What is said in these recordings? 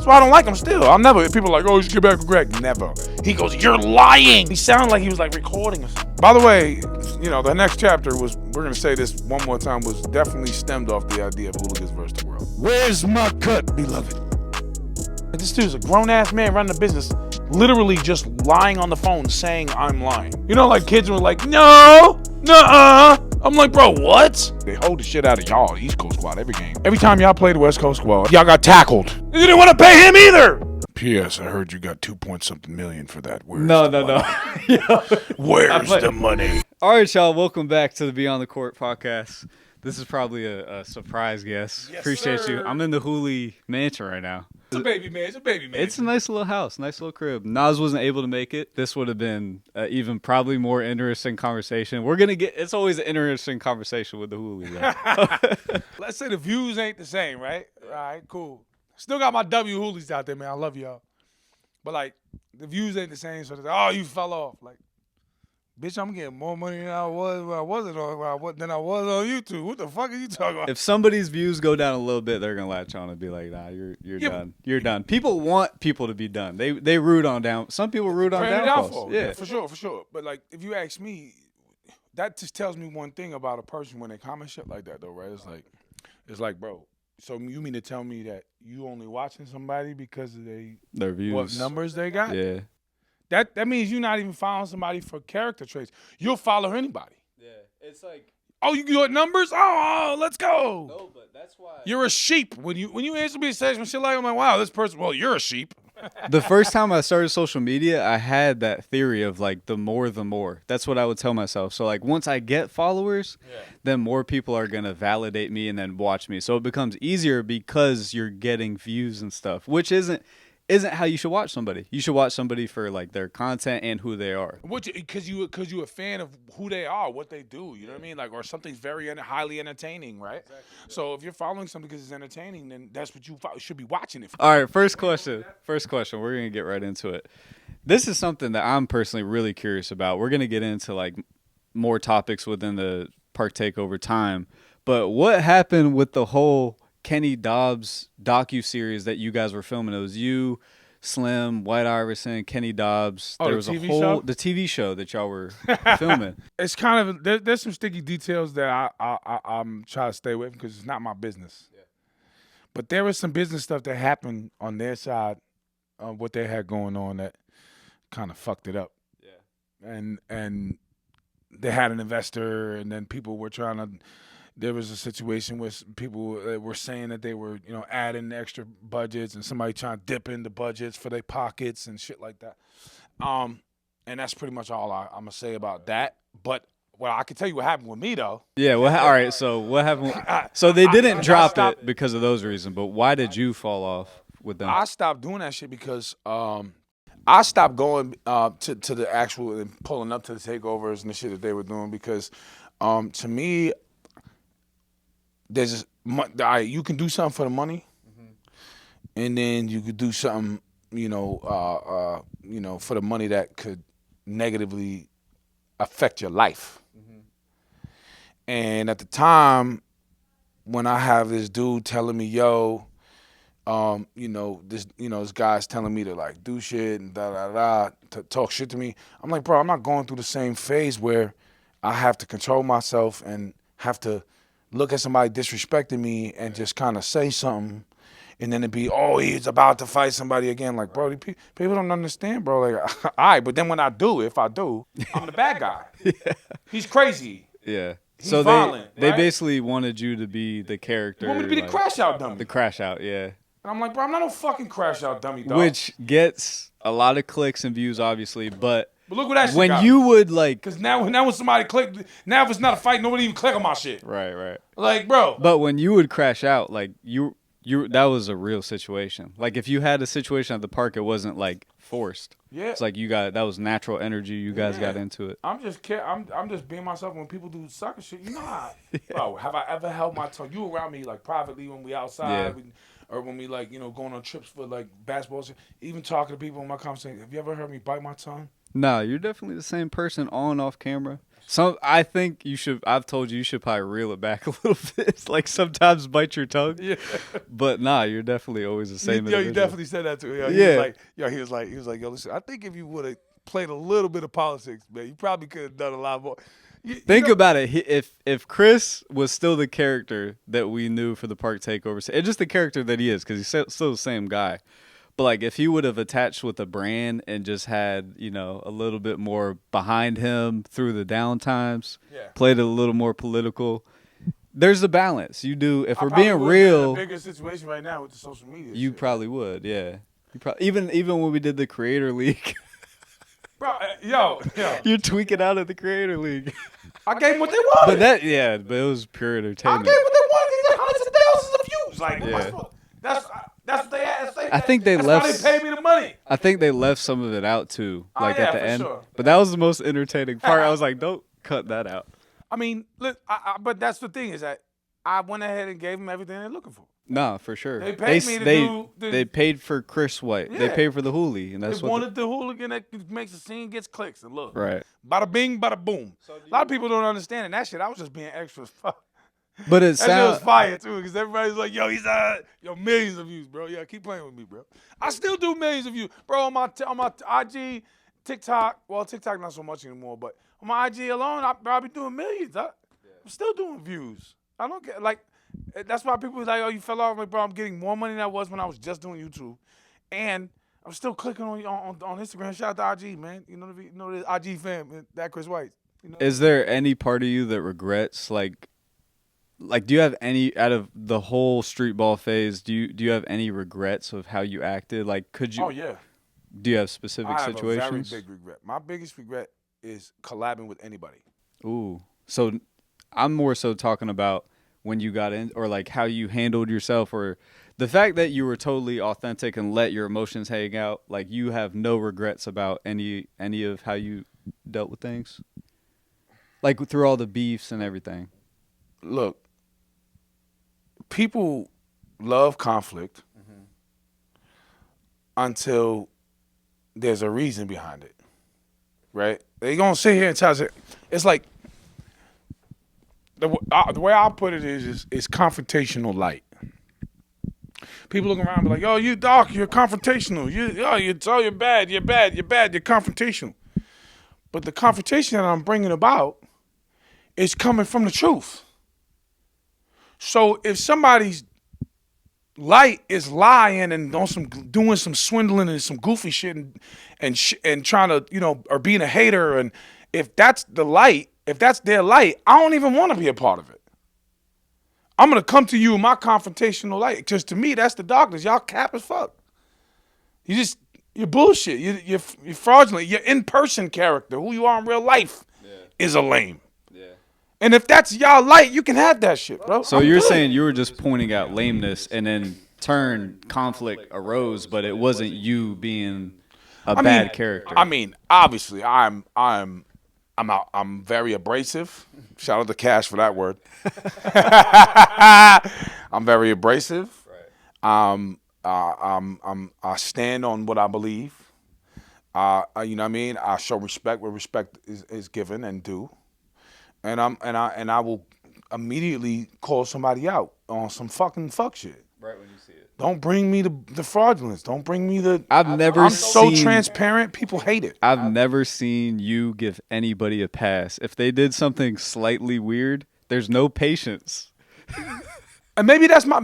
why I don't like him still. I'll never. If people are like, oh, you should get back with Greg. Never. He goes, you're lying. He sounded like he was like recording or something. By the way, you know, the next chapter was, we're going to say this one more time, was definitely stemmed off the idea of hooligans versus the world. Where's my cut, beloved? This dude's a grown-ass man running a business, literally just lying on the phone saying I'm lying. You know, like kids were like, no, nuh-uh. I'm like, bro, what? They hold the shit out of y'all, East Coast squad, every game. Every time y'all played the West Coast squad, y'all got tackled. You didn't want to pay him either. P.S. I heard you got 2-point-something million for that. Where's no. Where's the money? All right, y'all. Welcome back to the Beyond the Court podcast. This is probably a surprise guest. Yes, Appreciate sir. you. I'm in the Hooli mansion right now. It's a baby man. It's a nice little house, nice little crib. Nas wasn't able to make it. This would have been even probably more interesting conversation. It's always an interesting conversation with the Hooli. Let's say the views ain't the same, right? All right, cool. Still got my W Hoolies out there, man. I love y'all. But, like, the views ain't the same. So, oh, you fell off. Like, bitch, I'm getting more money than I was when I was on YouTube. What the fuck are you talking about? If somebody's views go down a little bit, they're gonna latch on and be like, "Nah, you're done. You're done." People want people to be done. They root on down. Some people root on downfalls. Yeah, for sure. But like, if you ask me, that just tells me one thing about a person when they comment shit like that, though, right? It's like, bro. So you mean to tell me that you only watching somebody because of their views, what numbers they got? Yeah. That means you're not even following somebody for character traits. You'll follow anybody. Yeah, it's like, oh, you got numbers? Oh, let's go. No, but that's why you're a sheep. When you answer me a session shit like, I'm like, wow, this person. Well, you're a sheep. The first time I started social media, I had that theory of like the more. That's what I would tell myself. So like once I get followers, then more people are gonna validate me and then watch me. So it becomes easier because you're getting views and stuff, which isn't how you should watch somebody. You should watch somebody for like their content and who they are. Because you a fan of who they are, what they do. You know what I mean? Like, or something's very highly entertaining, right? Exactly, yeah. So if you're following something because it's entertaining, then that's what you should be watching it for. All right, first question. We're gonna get right into it. This is something that I'm personally really curious about. We're gonna get into like more topics within the Park Takeover time, but what happened with the whole Kenny Dobbs docu-series that you guys were filming? It was you, Slim, White Iverson, Kenny Dobbs. Oh, there was the TV show that y'all were filming. It's kind of there's some sticky details that I'm trying to stay with because it's not my business. Yeah. But there was some business stuff that happened on their side of what they had going on that kind of fucked it up. Yeah. And they had an investor, and then people were trying to. There was a situation where people were saying that they were, adding extra budgets, and somebody trying to dip into budgets for their pockets and shit like that. And that's pretty much all I'm gonna say about that. But I can tell you what happened with me though. Yeah. Well, all right. So what happened? So they didn't drop it because of those reasons. But why did you fall off with them? I stopped doing that shit because I stopped going to the actual and pulling up to the takeovers and the shit that they were doing because to me. You can do something for the money, and then you could do something, for the money that could negatively affect your life. And at the time, when I have this dude telling me, "Yo, this guy's telling me to like do shit and to talk shit to me," I'm like, bro, I'm not going through the same phase where I have to control myself and have to look at somebody disrespecting me and just kind of say something, and then it'd be, oh, he's about to fight somebody again. Like, bro, people don't understand, bro. Like, all right, but then if I do, I'm the bad guy. Yeah. He's crazy. Yeah. He's violent. They basically wanted you to be the character. You want me to be the crash out dummy. The crash out, yeah. And I'm like, bro, I'm not no fucking crash out dummy, dog. Which gets a lot of clicks and views, obviously, but look what that shit when got. You would like, because now when somebody click, now if it's not a fight, nobody even click on my shit. Right. Like, bro. But when you would crash out, like you that was a real situation. Like if you had a situation at the park, it wasn't like forced. Yeah. It's like that was natural energy. You guys got into it. I'm just being myself. When people do sucker shit, you know how. Bro, have I ever held my tongue? You around me like privately when we outside. Yeah. Or when we like, going on trips for like basketball, even talking to people in my conversation. Have you ever heard me bite my tongue? No, you're definitely the same person on and off camera. I think you should. I've told you should probably reel it back a little bit. Like sometimes bite your tongue. Yeah. But nah, you're definitely always the same. You individual. definitely said that to me. He was like, yo, listen, I think if you would have played a little bit of politics, man, you probably could have done a lot more. Think about it. If Chris was still the character that we knew for the park takeover, it's just the character that he is because he's still the same guy. But like if he would have attached with a brand and just had, a little bit more behind him through the down times, played it a little more political. There's a balance. You do if we're being real. In a bigger situation right now with the social media. You probably would, yeah. You probably even when we did the Creator League. Bro, yo. You're tweaking out of the Creator League. I gave them what they wanted. But it was pure entertainment. I gave them what they wanted. They got hundreds of thousands of views. That's what they had to say. I think that's why they paid me the money. I think they left some of it out too, at the end. Sure. But that was the most entertaining part. I was like, don't cut that out. I mean, look, but that's the thing is that I went ahead and gave them everything they're looking for. No, for sure. They paid me to do. They paid for Chris White. Yeah. They paid for the hoolie, and that's they wanted the hooligan that makes the scene gets clicks and look. Right. Bada bing, bada boom. A lot of people don't understand it. That shit, I was just being extra as fuck. But it that shit was fire too, because everybody's like, "Yo, he's millions of views, bro. Yeah, keep playing with me, bro." I still do millions of views, bro. On my IG, TikTok. Well, TikTok not so much anymore, but on my IG alone, I be doing millions. I'm still doing views. I don't get like. That's why people was like, "Oh, you fell off." I'm like, bro, I'm getting more money than I was when I was just doing YouTube, and I'm still clicking on Instagram. Shout out to IG, man. You know the IG fam, that Chris White. Is there any part of you that regrets like do you have any out of the whole street ball phase? Do you have any regrets of how you acted? Like, could you? Oh yeah. Do you have specific situations? I have a very big regret. My biggest regret is collabing with anybody. Ooh, so I'm more so talking about when you got in, or like how you handled yourself, or the fact that you were totally authentic and let your emotions hang out. Like you have no regrets about any of how you dealt with things, like through all the beefs and everything. Look, people love conflict until there's a reason behind it, right? They gonna sit here and tell us it's like the way I put it is confrontational light. People look around and be like, "Yo, you dark, you're confrontational. You're bad, you're confrontational." But the confrontation that I'm bringing about is coming from the truth. So if somebody's light is lying and doing some swindling and some goofy shit and trying to, or being a hater, and if that's the light, if that's their light, I don't even want to be a part of it. I'm going to come to you in my confrontational light, because to me, that's the darkness. Y'all cap as fuck. You're bullshit. You're fraudulent. Your in-person character, who you are in real life, is a lame. Yeah. And if that's y'all light, you can have that shit, bro. So you're saying you were just pointing out lameness, and then conflict arose, but it wasn't you being a bad character. I mean, obviously, I'm very abrasive. Shout out to Cash for that word. I'm very abrasive. Right. I stand on what I believe. You know what I mean? I show respect where respect is given and due. And I will immediately call somebody out on some fucking fuck shit. Right when you see it. Don't bring me the fraudulence. Don't bring me the. I'm so transparent. People hate it. I've never seen you give anybody a pass. If they did something slightly weird, there's no patience. And maybe that's my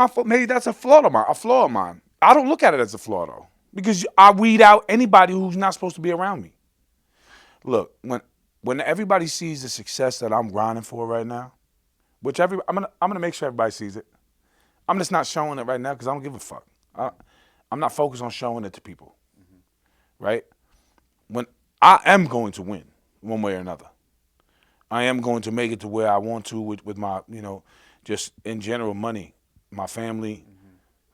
fault. Maybe that's a flaw of mine. I don't look at it as a flaw though, because I weed out anybody who's not supposed to be around me. Look, when everybody sees the success that I'm grinding for right now, which I'm gonna make sure everybody sees it. I'm just not showing it right now because I don't give a fuck. I'm not focused on showing it to people, right? When I am going to win one way or another, I am going to make it to where I want to with my, just in general money, my family.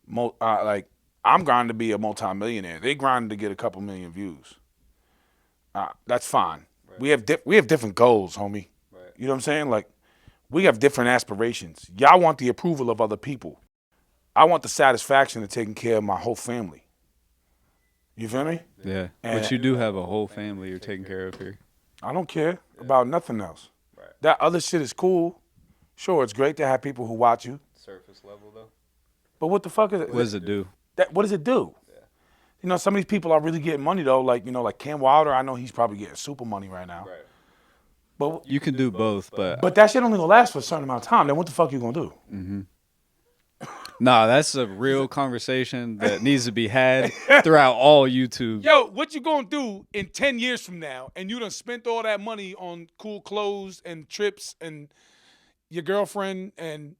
I'm grinding to be a multimillionaire. They grinding to get a couple million views. That's fine. Right. We have different goals, homie. Right. You know what I'm saying? Like, we have different aspirations. Y'all want the approval of other people. I want the satisfaction of taking care of my whole family. You feel me? Yeah. And But you do have a whole family you're taking care of here. I don't care about nothing else. Right. That other shit is cool. Sure, it's great to have people who watch you. Surface level, though. But what the fuck is it? What does it do? What does it do? Yeah. You know, some of these people are really getting money, though. Like, you know, like Cam Wilder, I know he's probably getting super money right now. Right. But you can do both, but that shit only gonna last for a certain amount of time. Then what the fuck you gonna do? Mm-hmm. Nah, that's a real conversation that needs to be had throughout all YouTube. Yo, what you gonna do in 10 years from now and you done spent all that money on cool clothes and trips and your girlfriend and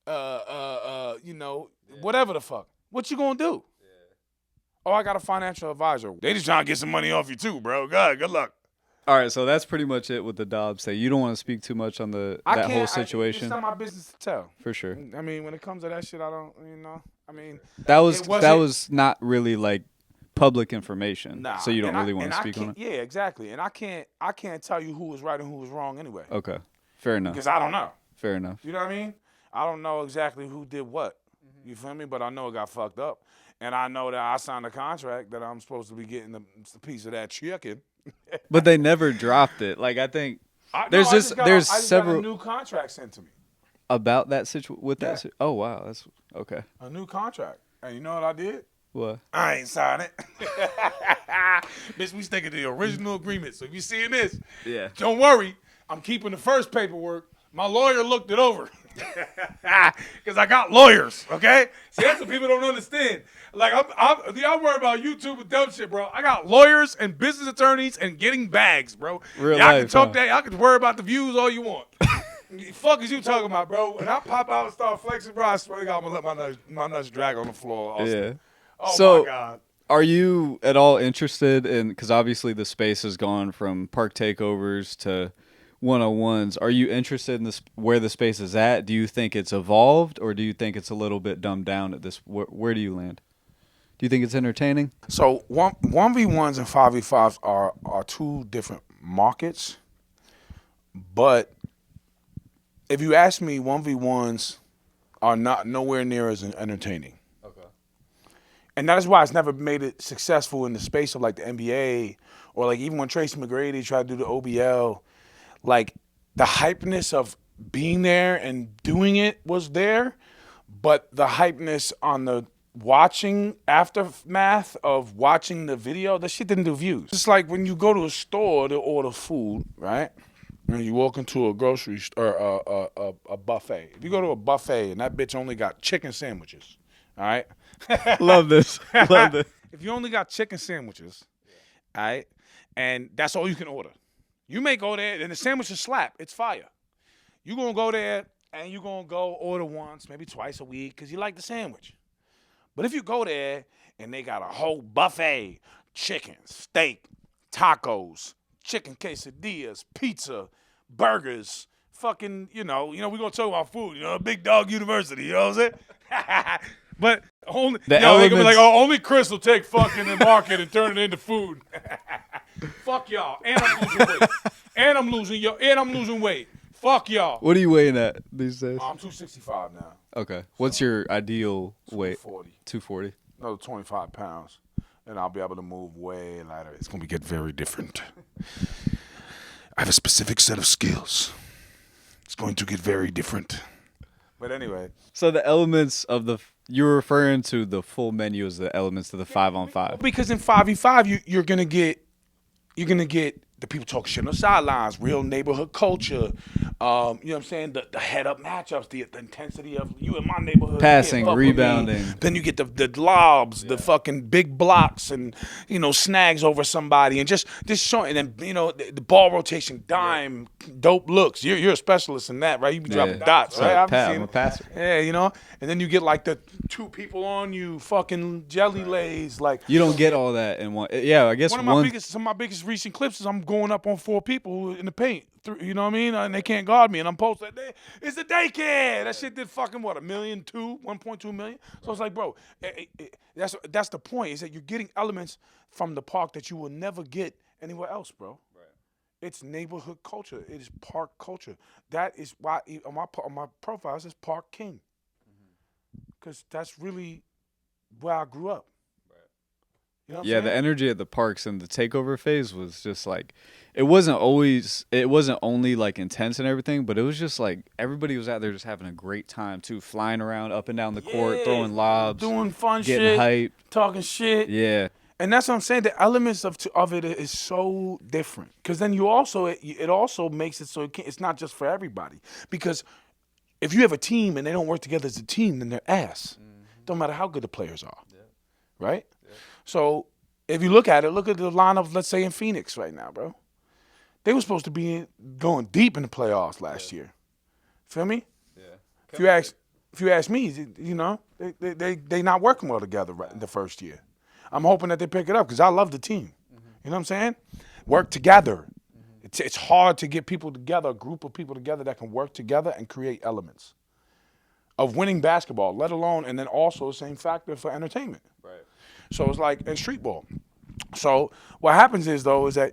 you know, whatever the fuck. What you gonna do? Yeah. Oh, I got a financial advisor. They just trying to get some money off you too, bro. God, good luck. All right, so that's pretty much it with the Dobbs say. You don't want to speak too much on that whole situation. It's not my business to tell. For sure. I mean, when it comes to that shit, I don't, you know. I mean, that was not really like public information. Nah, so you don't really want to speak on it. Yeah, exactly. And I can't tell you who was right and who was wrong anyway. Okay, fair enough. Because I don't know. Fair enough. You know what I mean? I don't know exactly who did what. You feel me? But I know it got fucked up, and I know that I signed a contract that I'm supposed to be getting a piece of that chicken. But they never dropped it. Like I think there's several got a new contract sent to me about that situation with that. Oh wow, that's okay. A new contract, and you know what I did? What? I ain't signed it. Bitch, we sticking to the original agreement. So if you seeing this, don't worry. I'm keeping the first paperwork. My lawyer looked it over. Because I got lawyers, okay? See, that's what people don't understand. Like, I'm worried about YouTube and dumb shit, bro. I got lawyers and business attorneys and getting bags, bro. Real y'all life, can talk that. Y'all can worry about the views all you want. Fuck is you talking about, bro? When I pop out and start flexing, bro, I swear to God, I'm going to let my nuts drag on the floor. Also. Yeah. Oh, my God. Are you at all interested in, because obviously the space has gone from park takeovers to one-on-ones. Are you interested in this, where the space is at? Do you think it's evolved, or do you think it's a little bit dumbed down at this? Where do you land? Do you think it's entertaining? So 1v1s and 5v5s are two different markets. But if you ask me, 1v1s are not nowhere near as entertaining. Okay. And that is why it's never made it successful in the space of like the NBA, or like even when Tracy McGrady tried to do the OBL. Like, the hypeness of being there and doing it was there, but the hypeness on the watching aftermath of watching the video, that shit didn't do views. It's like when you go to a store to order food, right? And you walk into a grocery store, a buffet. If you go to a buffet and that bitch only got chicken sandwiches, all right? Love this. Love this. If you only got chicken sandwiches, all right, and that's all you can order. You may go there, and the sandwich is slap. It's fire. You're going to go there, and you're going to go order once, maybe twice a week, because you like the sandwich. But if you go there, and they got a whole buffet, chicken, steak, tacos, chicken quesadillas, pizza, burgers, fucking, we're going to talk about food, Big Dog University, you know what I'm saying? But only, they gonna be like, only Chris will take fucking the market and turn it into food. Fuck y'all. And I'm losing weight. Fuck y'all. What are you weighing at these days? I'm 265 now. Okay. What's your ideal weight? 240. Another 25 pounds. And I'll be able to move way lighter. It's going to get very different. I have a specific set of skills. It's going to get very different. But anyway. So the elements of you're referring to the full menu as the elements to the 5-on-5. Because in 5v5, you're going to get the people talking shit on the sidelines, real neighborhood culture. You know what I'm saying? The head-up matchups, the intensity of you in my neighborhood. Passing, rebounding. Then you get the lobs, the fucking big blocks, and, snags over somebody. And just showing, and then, the ball rotation, dime, dope looks. You're a specialist in that, right? You be dropping dots, right? I'm a passer. Yeah, and then you get, like, the two people on you, fucking jelly lays. Like, you don't get all that in one. Yeah, I guess some of my biggest recent clips is I'm going up on 4 people in the paint. You know what I mean? And they can't guard me, and I'm posted. It's a daycare. That shit did fucking what, 1.2 million. So it's like, bro, that's the point. Is that you're getting elements from the park that you will never get anywhere else, bro. Right. It's neighborhood culture. It is park culture. That is why on my profile it says Park King, because that's really where I grew up. Right. You know what I'm Yeah, saying? the energy at the parks and the takeover phase was just like, it wasn't only like intense and everything, but it was just like everybody was out there just having a great time too, flying around up and down the court, Yeah, throwing lobs, doing fun getting shit, hyped. talking shit. Yeah, And that's what I'm saying. The elements of it is so different. Because then you also it also makes it so it's not just for everybody. Because if you have a team and they don't work together as a team, then they're ass. Don't matter how good the players are, right? So if you look at the lineup, let's say in Phoenix right now, bro. They were supposed to be going deep in the playoffs last year. Feel me? yeah. If you ask me, you know, they not working well together right in the first year. I'm hoping that they pick it up because I love the team. You know what I'm saying? Work together. It's hard to get people together, a group of people together that can work together and create elements of winning basketball, let alone, and then also the same factor for entertainment. Right. So it's like in street ball. So what happens is though is that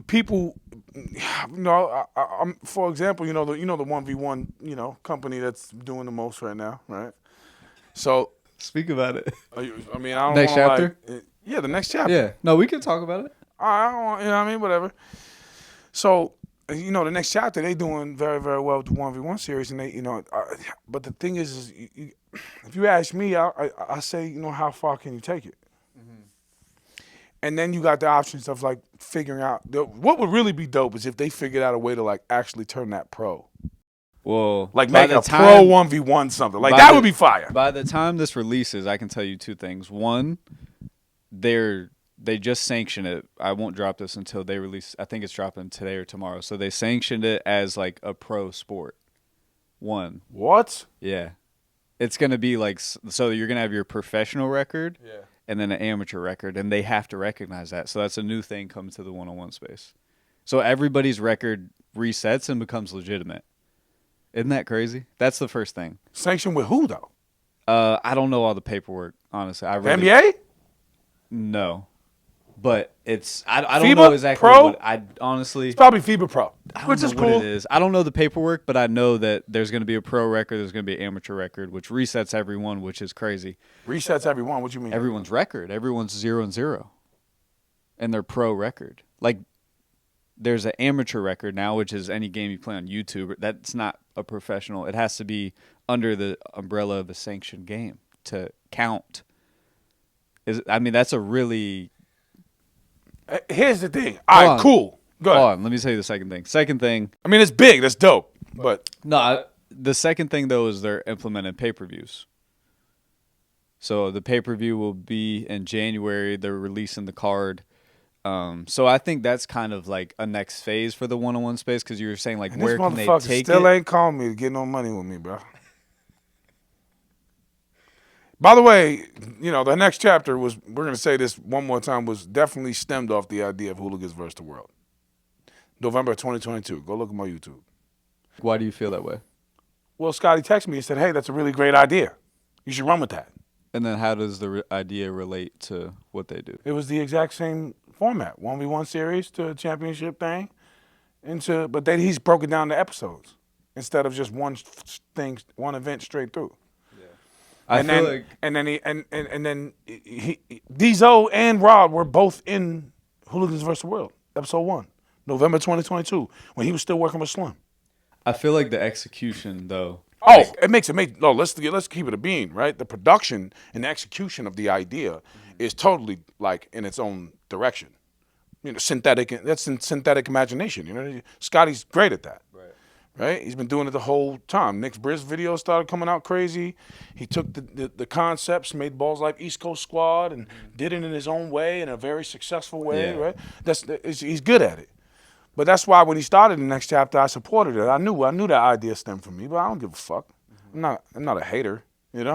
people, you know, I'm for example, you know the 1v1 company that's doing the most right now, right? So Speak about it. I mean I don't Next wanna, chapter? like, yeah, the next chapter. Yeah. No, we can talk about it. I don't want, you know what I mean, whatever. So the next chapter they doing very very well with the 1v1 series, and they but the thing is if you ask me, I say how far can you take it? And then you got the options of like figuring out what would really be dope is if they figured out a way to like actually turn that pro. Well, Like by make the a time- pro 1v1 something. Like by that the- would be fire. By the time this releases, I can tell you two things. One, they just sanctioned it. I won't drop this until they release. I think it's dropping today or tomorrow. So they sanctioned it as like a pro sport. One. What? Yeah. It's going to be like, so you're going to have your professional record and then an amateur record, and they have to recognize that. So that's a new thing coming to the one-on-one space. So everybody's record resets and becomes legitimate. Isn't that crazy? That's the first thing. Sanction with who though? I don't know all the paperwork, honestly. NBA? No. But I don't FIBA know exactly Pro? what I honestly It's probably FIBA Pro, I don't which know is what cool. it is. I don't know the paperwork, but I know that there's going to be a pro record, there's going to be an amateur record, which resets everyone, which is crazy. Resets everyone. What you mean? Everyone's record, everyone's 0-0 in their pro record. Like there's an amateur record now, which is any game you play on YouTube. That's not a professional. It has to be under the umbrella of a sanctioned game to count. That's a really... Here's the thing. All right, cool. Go ahead. Hold on, let me tell you the second thing. Second thing... I mean, it's big. That's dope. But the second thing, though, is they're implementing pay-per-views. So the pay-per-view will be in January. They're releasing the card. So I think that's kind of like a next phase for the one-on-one space because you were saying, like, where can they take still it? ain't calling me to get no money with me, bro. By the way, the next chapter we're going to say this one more time, was definitely stemmed off the idea of Hooligans versus the World. November 2022. Go look at my YouTube. Why do you feel that way? Well, Scotty texted me and said, hey, that's a really great idea. You should run with that. And then how does the idea relate to what they do? It was the exact same format, 1v1 series to a championship thing. But then he's broken down the episodes instead of just one event straight through. And then Diesel and Rod were both in Hooligans vs. the World, episode 1, November 2022, when he was still working with Slim. I feel like the execution, though. Oh, it makes no. Let's keep it a bean, right? The production and the execution of the idea is totally like in its own direction. Synthetic. That's synthetic imagination. Scotty's great at that. Right? He's been doing it the whole time. Nick's Briz video started coming out crazy. He took the concepts, made Ballislife East Coast Squad, and did it in his own way, in a very successful way, right? He's good at it. But that's why when he started the next chapter, I supported it. I knew that idea stemmed from me, but I don't give a fuck. I'm not a hater, And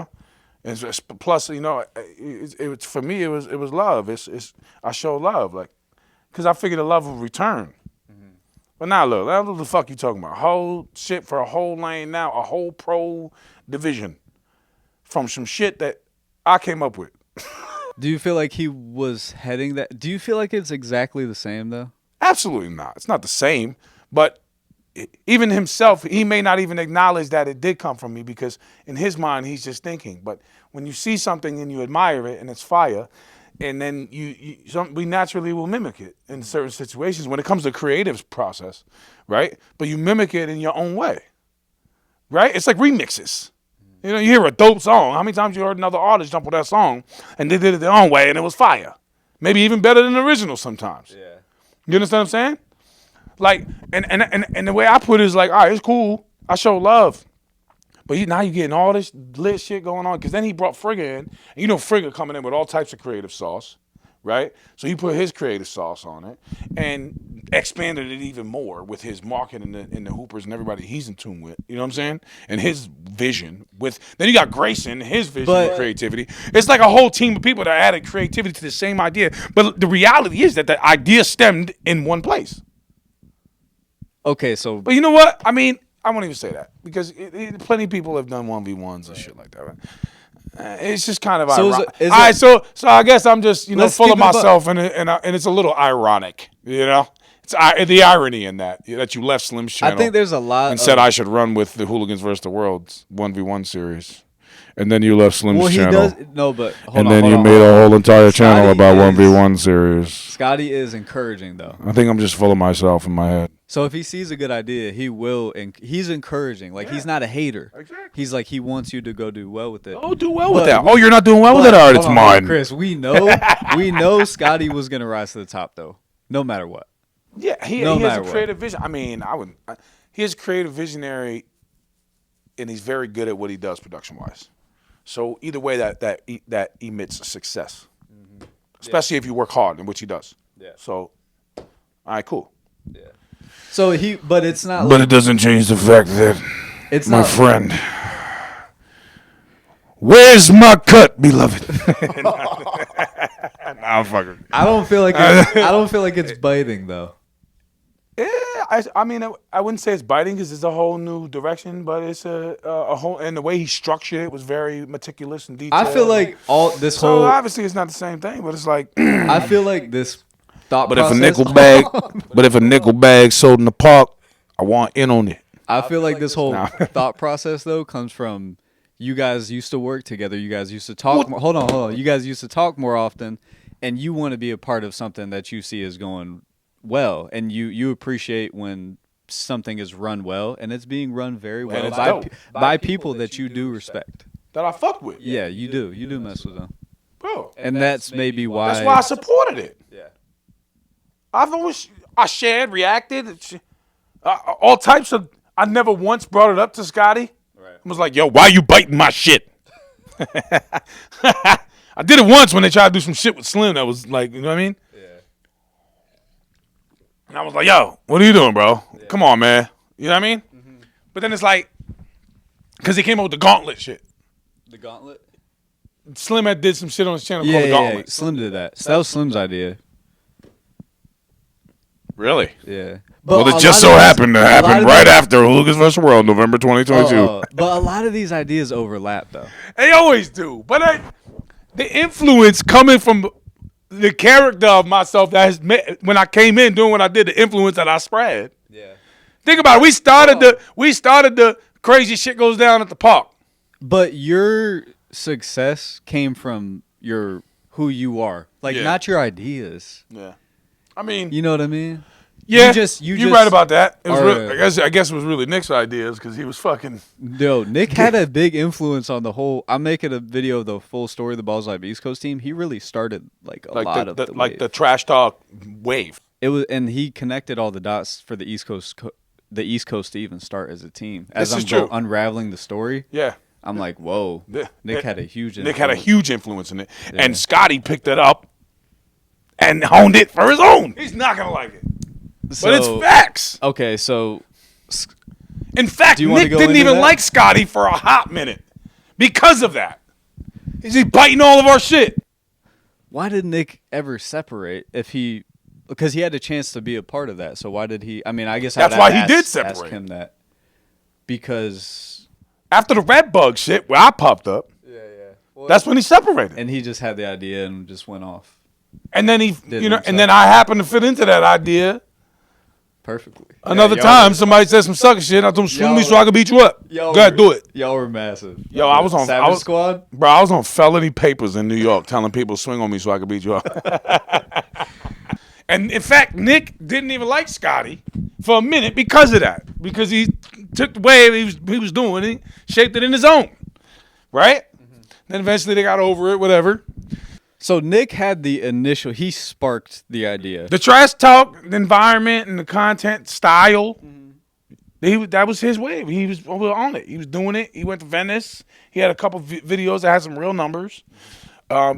plus, for me, it was love. I show love, like, because I figured the love would return. But now look, what the fuck you talking about? Whole shit for a whole lane now, a whole pro division from some shit that I came up with. Do you feel like he was heading that? Do you feel like it's exactly the same, though? Absolutely not. It's not the same. But even himself, he may not even acknowledge that it did come from me because in his mind, he's just thinking. But when you see something and you admire it and it's fire, and then we naturally will mimic it in certain situations when it comes to creative process, right? But you mimic it in your own way, right? It's like remixes. You know, you hear a dope song. How many times you heard another artist jump on that song and they did it their own way and it was fire? Maybe even better than the original sometimes. Yeah. You understand what I'm saying? Like, and the way I put it is like, all right, it's cool. I show love. But now you're getting all this lit shit going on. Because then he brought Frigga in. And you know Frigga coming in with all types of creative sauce, right? So he put his creative sauce on it and expanded it even more with his marketing and the Hoopers and everybody he's in tune with. You know what I'm saying? And his vision. Then you got Grayson, his vision and creativity. It's like a whole team of people that added creativity to the same idea. But the reality is that the idea stemmed in one place. Okay, so... But you know what? I mean... I won't even say that because plenty of people have done 1v1s and shit like that. Right? It's just kind of ironic. All right, so I guess I'm just full of myself and it's a little ironic, you know. It's the irony in that you left Slim's channel. I think there's a lot and said I should run with the Hooligans versus the World's 1v1 series, and then you left Slim's channel. You made a whole entire channel about 1v1 series. Scotty is encouraging though. I think I'm just full of myself in my head. So if he sees a good idea, he will, and he's encouraging. Like, he's not a hater. Exactly. He's like, he wants you to go do well with it. Oh, do well with that. Oh, you're not doing well with it? All right, it's mine. Chris, we know Scotty was going to rise to the top, though, no matter what. Yeah, he has a creative vision. I mean, he is a creative visionary, and he's very good at what he does production-wise. So either way, that emits success, especially if you work hard, in which he does. Yeah. So, all right, cool. Yeah. So but it's not. But it doesn't change the fact that it's my not, friend. Where's my cut, beloved? I'm fucking. I don't feel like it's biting though. Yeah, I mean, I wouldn't say it's biting because it's a whole new direction, but it's a whole, and the way he structured it was very meticulous and detailed. I feel like So obviously it's not the same thing, but it's like I feel like this. But if a nickel bag sold in the park, I want in on it. I feel like this whole thought process though comes from you guys used to work together. You guys used to talk. Hold on. You guys used to talk more often, and you want to be a part of something that you see is going well, and you appreciate when something is run well, and it's being run very well by people that you do respect. That I fuck with. Yeah, you do. You do mess with them, bro. And that's maybe why. That's why I supported it. Yeah. I shared, reacted, all types of. I never once brought it up to Scotty. Right. I was like, "Yo, why you biting my shit?" I did it once when they tried to do some shit with Slim. That was like, you know what I mean? Yeah. And I was like, "Yo, what are you doing, bro? Yeah. Come on, man." You know what I mean? Mm-hmm. But then it's like, because he came up with the gauntlet shit. The gauntlet. Slim had did some shit on his channel called the gauntlet. Yeah. Slim did that. So that was Slim's idea. Really? Yeah. But well, it just so happened to happen right after Hooligans vs. World, November 2022. But a lot of these ideas overlap, though. They always do. But the influence coming from the character of myself that has when I came in doing what I did, the influence that I spread. Yeah. Think about it. We started the crazy shit goes down at the park. But your success came from who you are, not your ideas. Yeah. I mean, you know what I mean? Yeah, you're right about that. It was I guess it was really Nick's ideas because he was fucking. Yo, Nick had a big influence on the whole. I'm making a video of the full story of the Ballislife East Coast team. He really started a lot of the wave. The trash talk wave. It was, and he connected all the dots for the East Coast to even start as a team. As I'm unraveling the story, yeah, I'm like, whoa, Nick had a huge influence. Nick had a huge influence in it, and Scotty picked it up and honed it for his own. He's not gonna like it. But it's facts. Okay, so in fact, Nick didn't even like Scotty for a hot minute because of that. He's biting all of our shit. Why did Nick ever separate? Because he had a chance to be a part of that. So why did he? I mean, I guess that's why he did separate. Ask him that because after the Red Bug shit, where I popped up, well, that's when he separated, and he just had the idea and just went off. And then and then I happened to fit into that idea. Perfectly. Another Yeah, time, somebody said some sucker shit. I told them, swing me so I can beat you up. Go ahead, do it. Y'all were massive. Yo, I was on Savage Squad. Bro, I was on felony papers in New York telling people to swing on me so I could beat you up. And in fact, Nick didn't even like Scotty for a minute because of that. Because he took the way he was doing it, shaped it in his own. Right? Mm-hmm. Then eventually they got over it, whatever. So Nick had the initial, he sparked the idea. The trash talk, the environment, and the content style. Mm-hmm. That was his way. He was on it. He was doing it. He went to Venice. He had a couple videos that had some real numbers.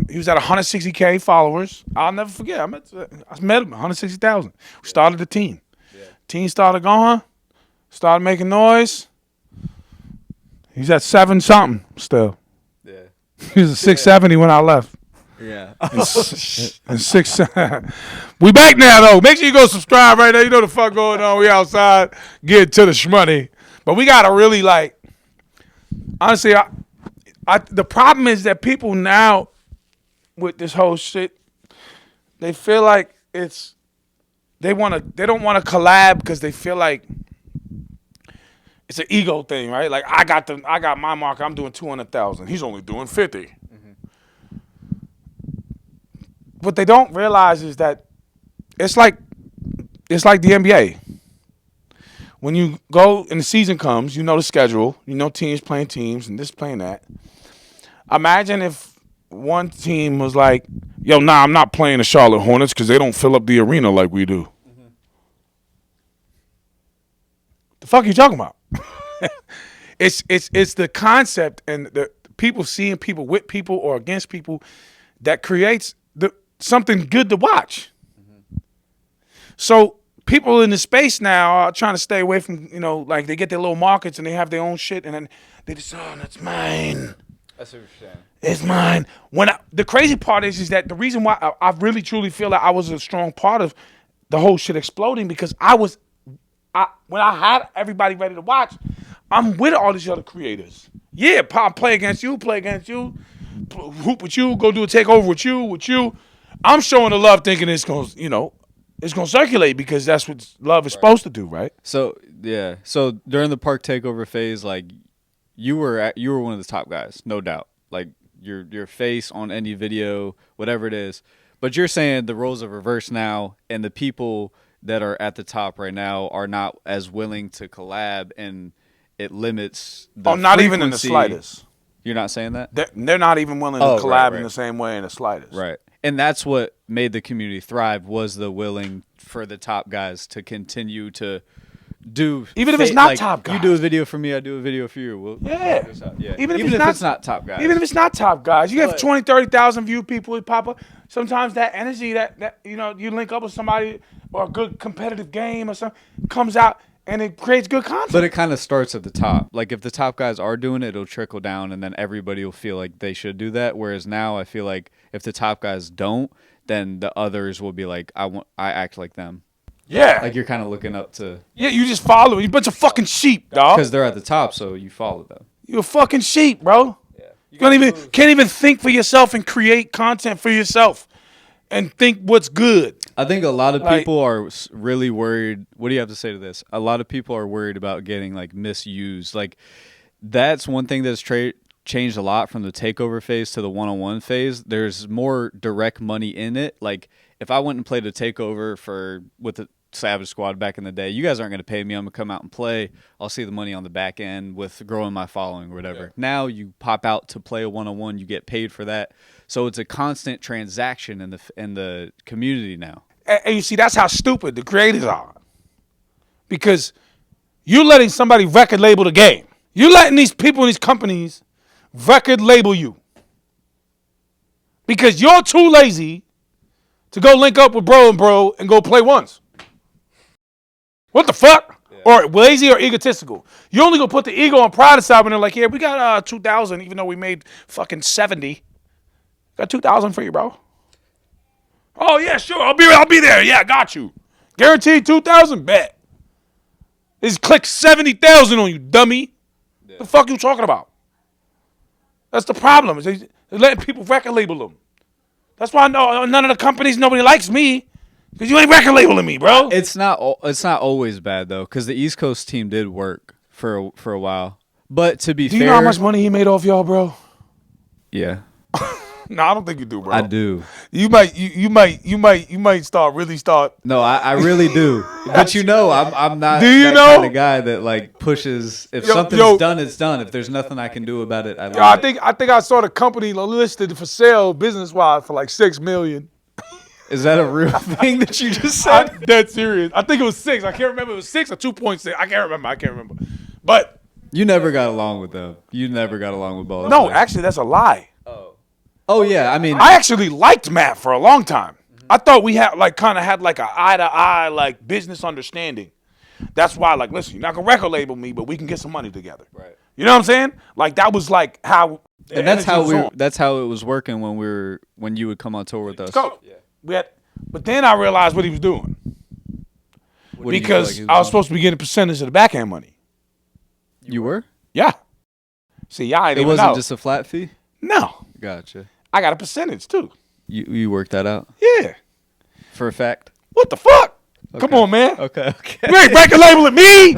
He was at 160K followers. I'll never forget. I met him, 160,000. We started the team. Yeah. Team started going, started making noise. He's at 7-something still. Yeah. He was at 670 when I left. Yeah. And 6. We back now, though. Make sure you go subscribe right there. You know the fuck going on. We outside getting to the shmoney. But we got to really, like, honestly, the problem is that people now, with this whole shit, they feel like they don't want to collab because they feel like it's an ego thing, right? Like I got my market, I'm doing 200,000. He's only doing 50. Mm-hmm. What they don't realize is that it's like the NBA. When you go and the season comes, you know the schedule, you know teams playing teams and this playing that. Imagine if one team was like, yo, nah, I'm not playing the Charlotte Hornets because they don't fill up the arena like we do. Mm-hmm. The fuck are you talking about? It's the concept and the people seeing people with people or against people that creates something good to watch. Mm-hmm. So people in the space now are trying to stay away from, like they get their little markets and they have their own shit and then they just, oh, that's mine. That's what you're saying. It's mine. The crazy part is that the reason why I really truly feel like I was a strong part of the whole shit exploding because when I had everybody ready to watch, I'm with all these other creators. Yeah, play against you, hoop with you, go do a takeover with you. I'm showing the love thinking it's going to circulate because that's what love is supposed to do, right? So, yeah. So during the park takeover phase, like you were one of the top guys, no doubt. Like your face on any video, whatever it is. But you're saying the roles are reversed now and the people that are at the top right now are not as willing to collab and it limits the not frequency. Even in the slightest. You're not saying that? They're not even willing to collab in the same way in the slightest. Right. And that's what made the community thrive was the willing for the top guys to continue to do. Even if it's not top guys. You do a video for me, I do a video for you. Yeah. Even if it's not top guys. Even if it's not top guys. You have 20, 30,000 view people who pop up. Sometimes that energy that you link up with somebody or a good competitive game or something comes out and it creates good content. But it kind of starts at the top. Like if the top guys are doing it, it'll trickle down and then everybody will feel like they should do that. Whereas now I feel like if the top guys don't, then the others will be like, I act like them. Yeah. Like you're kind of looking up to. Yeah, you just follow. You bunch of fucking sheep, dog. Because they're at the top, so you follow them. You're a fucking sheep, bro. Yeah. You can't even think for yourself and create content for yourself and think what's good. I think a lot of people are really worried. What do you have to say to this? A lot of people are worried about getting like misused. Like that's one thing that's changed a lot from the takeover phase to the one-on-one phase. There's more direct money in it. Like if I went and played a takeover with the Savage Squad back in the day, you guys aren't going to pay me. I'm going to come out and play. I'll see the money on the back end with growing my following or whatever. Yeah. Now you pop out to play a one-on-one, you get paid for that. So it's a constant transaction in the community now. And you see, that's how stupid the creators are. Because you're letting somebody record label the game. You're letting these people in these companies record label you. Because you're too lazy to go link up with bro and go play once. What the fuck? Yeah. Or lazy or egotistical. You only gonna put the ego and pride aside when they're like, yeah, we got 2,000 even though we made fucking 70. Got 2,000 for you, bro. Oh yeah, sure. I'll be there. Yeah, got you. Guaranteed 2,000. Bet. Just click 70,000 on you, dummy. Yeah. The fuck you talking about? That's the problem. They're letting people record label them. That's why none of the companies, nobody likes me. Because you ain't record labeling me, bro. It's not always bad though, because the East Coast team did work for a while. But to be fair, do you know how much money he made off y'all, bro? Yeah. No, I don't think you do, bro. I do. You might start. No, I really do. But I'm not Do you that know? kind of guy that like pushes. If something's done, it's done. If there's nothing I can do about it, I leave I it. think I saw the company listed for sale business wise for like $6 million. Is that a real thing that you just I'm said? dead serious. I think it was 6. I can't remember. It was 6 or 2.6. I can't remember. But You never got along with them. You never got along with Ballislife. no, actually, that's a lie. Oh yeah, I mean, I actually liked Matt for a long time. I thought we had kind of had like a eye to eye like business understanding. That's why, like, listen, you're not gonna record label me, but we can get some money together. Right. You know what I'm saying? Like that was like how. and that's how it was working when you would come on tour with us. Go. Yeah. But then I realized what he was doing What do you feel because like he I was doing? supposed to be getting a percentage of the backhand money. You were? Yeah. See, y'all ain't It even wasn't know. just a flat fee. No, Gotcha. I got a percentage too. You worked that out Yeah. for a fact. What the fuck? Come Okay. on, man. Okay. You ain't record labeling me.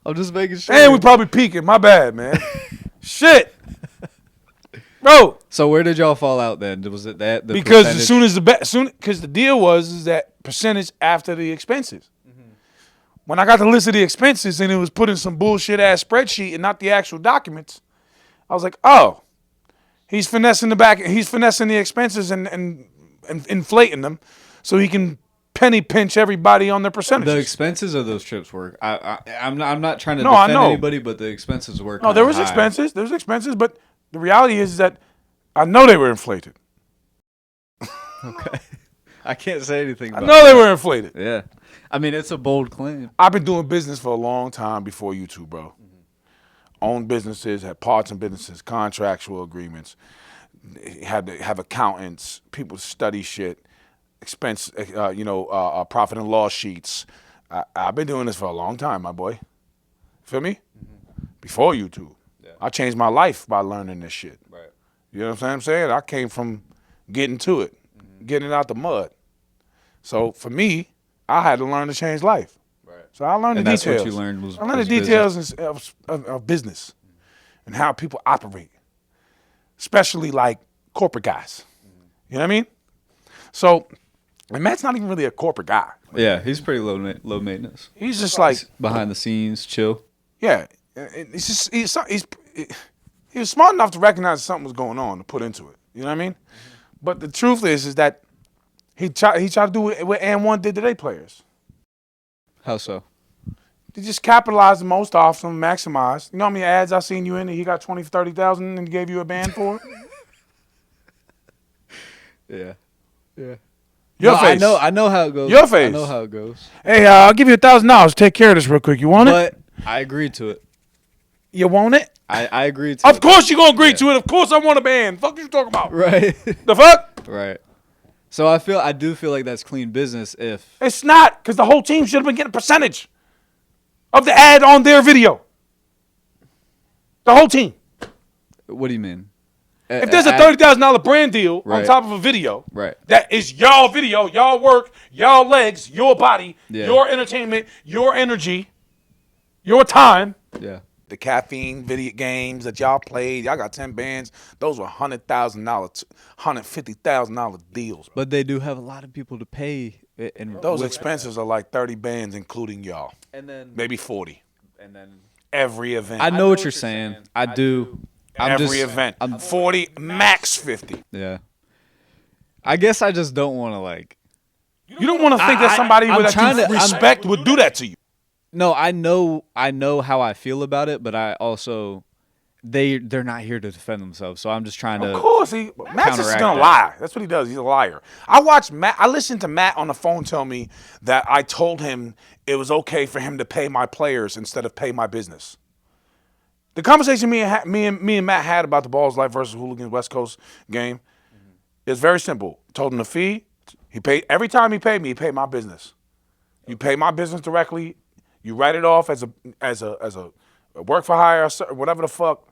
I'm just making sure. And we probably peaking. My bad, man. Shit. Bro, So where did y'all fall out then? Was it that the because percentage? as soon as because the deal was that percentage after the expenses. When I got the list of the expenses and it was put in some bullshit ass spreadsheet and not the actual documents, I was like, oh, he's finessing the expenses and inflating them so he can penny pinch everybody on their percentages. The expenses of those trips work. I'm not trying to No, I defend know. anybody, but the expenses work. No, there was expenses. There was expenses, but the reality is that I know they were inflated. Okay. I can't say anything I about know they were inflated. Yeah. I mean, it's a bold claim. I've been doing business for a long time before you two, bro. Owned businesses, had parts and businesses, contractual agreements, had to have accountants, people study shit, expense, profit and loss sheets. I've been doing this for a long time, my boy. Feel me? Before you two. Yeah. I changed my life by learning this shit. Right. You know what I'm saying? I came from getting to it, getting it out the mud. So for me, I had to learn to change life. Right. So I learned And the that's details. what you learned was I learned the business. details of business and how people operate, especially like corporate guys. You know what I mean? So, and Matt's not even really a corporate guy. Yeah, he's pretty low maintenance. He's just like, Behind the scenes, chill. yeah. It's just he was smart enough to recognize something was going on to put into it. You know what I mean? But the truth is that he tried to do what And1 did to their players. How so? They just capitalized the most off them, maximized. You know how many ads I seen you in that he got 20, 30,000 and gave you a ban for? Yeah. Yeah. Your No, face. I know how it goes. Your face. I know how it goes. Hey, I'll give you $1,000. Take care of this real quick. You want it? But I agreed to it. You want it? I agreed to Of it. course you're going to agree to it. Of course I want a ban. Fuck you talking about? Right. The fuck? Right. So I do feel like that's clean business if It's not, because the whole team should have been getting a percentage of the ad on their video. The whole team. what do you mean? If there's a $30,000 brand deal on Right. top of a video, Right. that is y'all video, y'all work, y'all legs, your body, Yeah. your entertainment, your energy, your time. Yeah. The caffeine video games that y'all played, y'all got 10 bands. Those were $100,000, $150,000 deals. But they do have a lot of people to pay and Those expenses are like 30 bands, including y'all. and then Maybe 40. and then Every event. I know what you're saying. I do. Every event. 40, max 50. Yeah. I guess I just don't want to like. You don't want to think that somebody I'm with trying that to- you respect would do that to you. No, I know how I feel about it, but I also they're not here to defend themselves, so I'm just trying to. Of course, Matt's just counteract gonna that. lie. That's what he does. He's a liar. I listened to Matt on the phone tell me that I told him it was okay for him to pay my players instead of pay my business. The conversation me and Matt had about the Ballislife versus Hooligans West Coast game is very simple. Told him the fee. He paid every time he paid me. He paid my business. You pay my business directly. You write it off as a work for hire or whatever the fuck,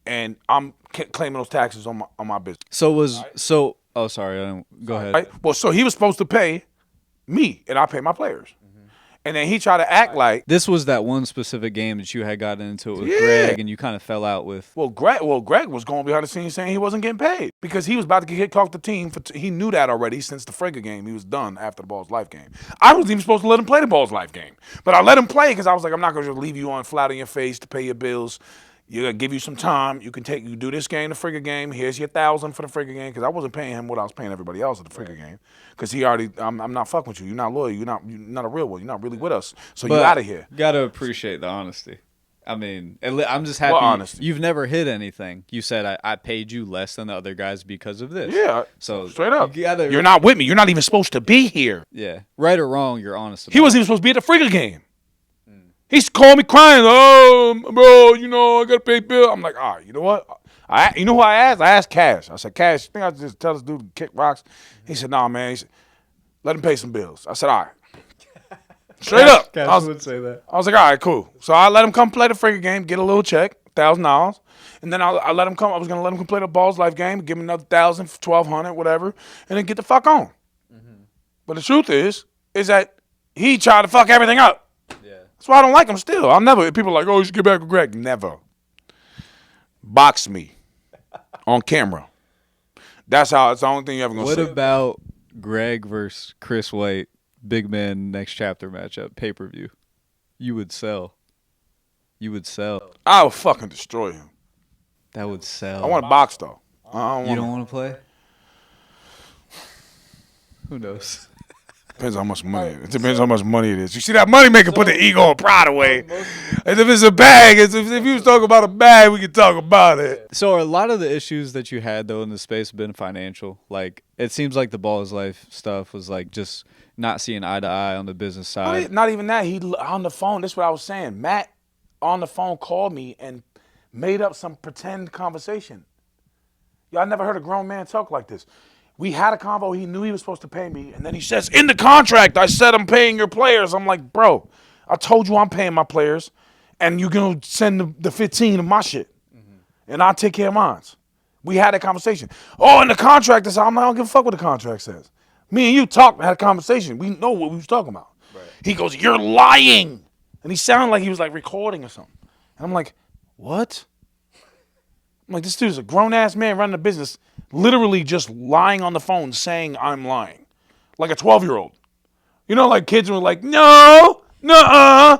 and I'm claiming those taxes on my business. So Oh, sorry. I don't, go ahead. Right? Well, so he was supposed to pay me, and I pay my players. And then he tried to act like This was that one specific game that you had gotten into it with Yeah. Greg, and you kind of fell out with. Greg was going behind the scenes saying he wasn't getting paid because he was about to get kicked off the team. He knew that already since the Frigga game. He was done after the Ballislife game. I wasn't even supposed to let him play the Ballislife game, but I let him play because I was like, I'm not going to just leave you on flat on your face to pay your bills. You gotta give you some time. You do this game, the Frigga game. Here's your $1,000 for the Frigga game because I wasn't paying him what I was paying everybody else at the Frigga game because he already. I'm not fucking with you. You're not loyal. You're not a real one. You're not really with us. So you out of here. Gotta appreciate the honesty. I mean, I'm just happy. What honesty? You've never hid anything. You said I paid you less than the other guys because of this. Yeah. So straight up, you're not with me. You're not even supposed to be here. Yeah. Right or wrong, you're honest. He wasn't even supposed to be at the Frigga game. He's calling me crying. Oh, bro, I gotta pay bill. I'm like, all right, you know what? You know who I asked? I asked Cash. I said, Cash, you think I just tell this dude to kick rocks? He said, nah, man. He said, let him pay some bills. I said, all right. Straight up. Cash would say that. I was like, all right, cool. So I let him come play the Frigga game, get a little check, $1,000. And then I let him come. I was going to let him come play the Ballislife game, give him another $1,000, $1,200, whatever, and then get the fuck on. But the truth is that he tried to fuck everything up. That's why I don't like him still. I'll never. People are like, oh, you should get back with Greg. Never. Box me on camera. That's the only thing you're ever going to see. What about Greg versus Chris White, big man next chapter matchup, pay-per-view? You would sell. I would fucking destroy him. That would sell. I want to box, though. You don't want to play? Who knows? Depends how much money it is. It depends how much money it is. You see that money maker put the ego and pride away. And if it's a bag, if you was talking about a bag, we could talk about it. So are a lot of the issues that you had, though, in the space been financial? Like, it seems like the Ballislife stuff was, like, just not seeing eye to eye on the business side. Not even that. He on the phone, this is what I was saying. Matt on the phone called me and made up some pretend conversation. Y'all never heard a grown man talk like this. We had a convo. He knew he was supposed to pay me. And then he says, in the contract, I said I'm paying your players. I'm like, bro, I told you I'm paying my players. And you're going to send the 15 of my shit. And I'll take care of mine. We had a conversation. Oh, in the contract, I'm like, I don't give a fuck what the contract says. Me and you had a conversation. We know what we was talking about. Right. He goes, you're lying. And he sounded like he was like recording or something. And I'm like, what? I'm like, this dude's a grown-ass man running a business, literally just lying on the phone saying I'm lying. Like a 12-year-old. You know, like kids were like, no, nuh-uh.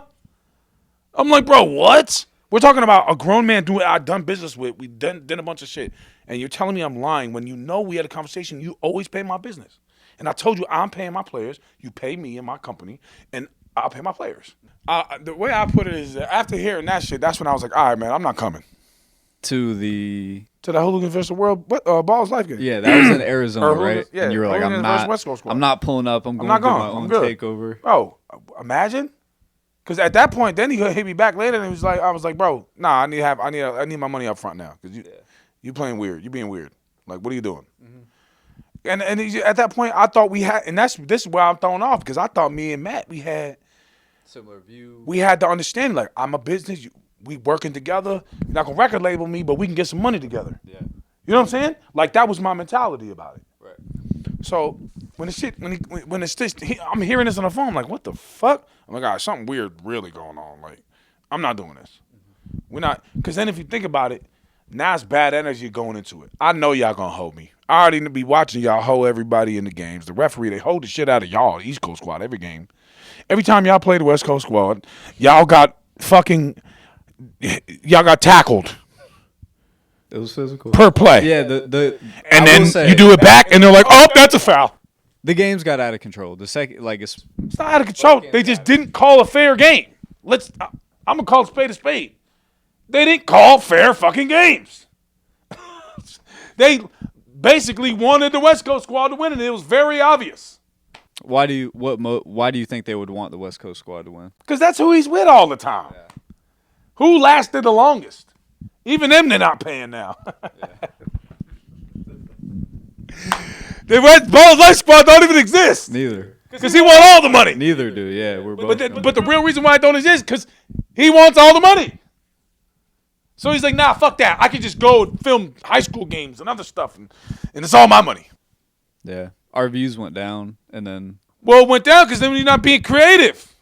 I'm like, bro, what? We're talking about a grown man I've done business with. We done a bunch of shit. And you're telling me I'm lying when you know we had a conversation. You always pay my business. And I told you I'm paying my players. You pay me and my company, and I'll pay my players. The way I put it is that after hearing that shit, that's when I was like, all right, man, I'm not coming. To the Hooligan vs. World Ballislife game. Yeah, that was in Arizona, right? Yeah, and you were like, I'm not pulling up. I'm going to do my own takeover. Bro, imagine. Because at that point, then he hit me back later, and he was like, I was like, bro, nah, I need my money up front now because you playing weird. You being weird. Like, what are you doing? And at that point, I thought we had, and this is where I'm thrown off because I thought me and Matt we had similar view. We had to understand, like, I'm a business. We working together. You're not gonna record label me, but we can get some money together. Yeah. You know what I'm saying? Like that was my mentality about it. Right. So when I'm hearing this on the phone, I'm like, what the fuck? Oh my God, something weird really going on. Like, I'm not doing this. We're not, because then if you think about it, now it's bad energy going into it. I know y'all gonna hold me. I already be watching y'all hold everybody in the games. The referee, they hold the shit out of y'all, East Coast squad, every game. Every time y'all play the West Coast squad, y'all got tackled. It was physical. Per play. Yeah, and then you do it back, and they're like, oh, that's a foul. The game's got out of control. The second, like, it's not out of control. They just didn't call a fair game. I'm gonna call a spade. They didn't call fair fucking games. They basically wanted the West Coast squad to win, and it was very obvious. Why do you think they would want the West Coast squad to win? Because that's who he's with all the time. Yeah. Who lasted the longest? Even them, they're not paying now. The Ballislife squad don't even exist. Neither. Because he wants all the money. Neither do. Yeah, we're both. But the real reason why it don't exist is because he wants all the money. So he's like, nah, fuck that. I can just go and film high school games and other stuff, and it's all my money. Yeah. Our views went down, and then... Well, it went down because then you're not being creative.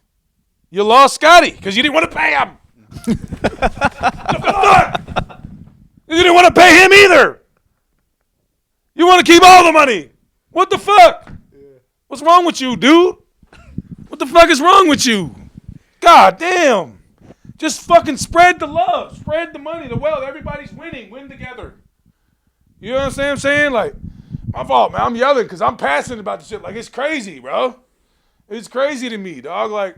You lost Scotty because you didn't want to pay him. What the fuck? You didn't want to pay him either. You want to keep all the money. What the fuck? What's wrong with you, dude? What the fuck is wrong with you? God damn. Just fucking spread the love. Spread the money, the wealth. Everybody's winning. Win together. You know what I'm saying? Like, my fault, man. I'm yelling because I'm passionate about the shit. Like, it's crazy, bro. It's crazy to me, dog. Like,